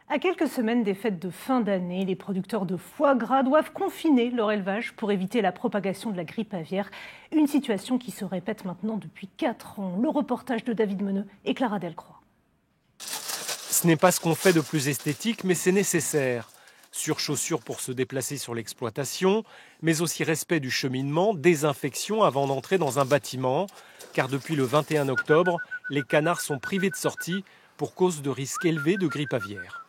À quelques semaines des fêtes de fin d'année, les producteurs de foie gras doivent confiner leur élevage pour éviter la propagation de la grippe aviaire. Une situation qui se répète maintenant depuis 4 ans. Le reportage de David Meneux et Clara Delcroix. Ce n'est pas ce qu'on fait de plus esthétique, mais c'est nécessaire. Surchaussures pour se déplacer sur l'exploitation, mais aussi respect du cheminement, désinfection avant d'entrer dans un bâtiment. Car depuis le 21 octobre, les canards sont privés de sortie pour cause de risques élevés de grippe aviaire.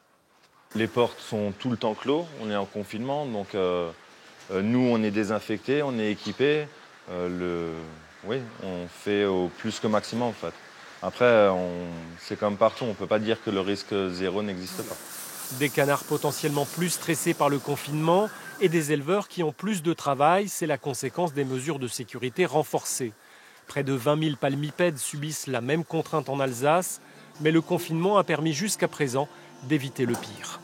Les portes sont tout le temps clos, on est en confinement, donc nous on est désinfectés, on est équipés. Oui, on fait au plus que maximum en fait. Après, c'est comme partout, on ne peut pas dire que le risque zéro n'existe pas. Des canards potentiellement plus stressés par le confinement et des éleveurs qui ont plus de travail, c'est la conséquence des mesures de sécurité renforcées. Près de 20 000 palmipèdes subissent la même contrainte en Alsace, mais le confinement a permis jusqu'à présent d'éviter le pire.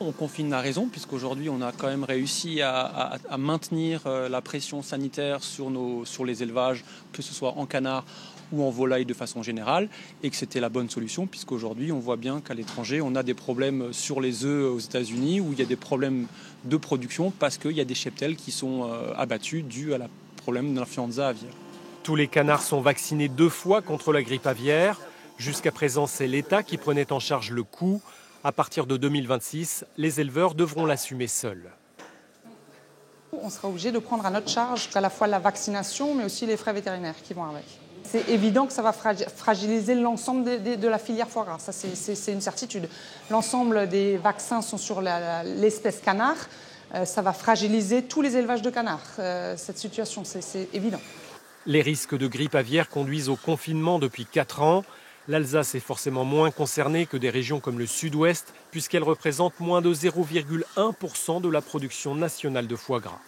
On confine à raison, puisqu'aujourd'hui on a quand même réussi à maintenir la pression sanitaire sur les élevages, que ce soit en canard ou en volaille de façon générale, et que c'était la bonne solution, puisqu'aujourd'hui on voit bien qu'à l'étranger on a des problèmes sur les œufs aux États-Unis, où il y a des problèmes de production parce qu'il y a des cheptels qui sont abattus dû à la problème de l'influenza aviaire. Tous les canards sont vaccinés 2 fois contre la grippe aviaire. Jusqu'à présent, c'est l'État qui prenait en charge le coût. À partir de 2026, les éleveurs devront l'assumer seuls. On sera obligé de prendre à notre charge à la fois la vaccination, mais aussi les frais vétérinaires qui vont avec. C'est évident que ça va fragiliser l'ensemble de la filière foie gras, ça c'est une certitude. L'ensemble des vaccins sont sur l'espèce canard, ça va fragiliser tous les élevages de canards, cette situation, c'est évident. Les risques de grippe aviaire conduisent au confinement depuis 4 ans. L'Alsace est forcément moins concernée que des régions comme le Sud-Ouest, puisqu'elle représente moins de 0,1% de la production nationale de foie gras.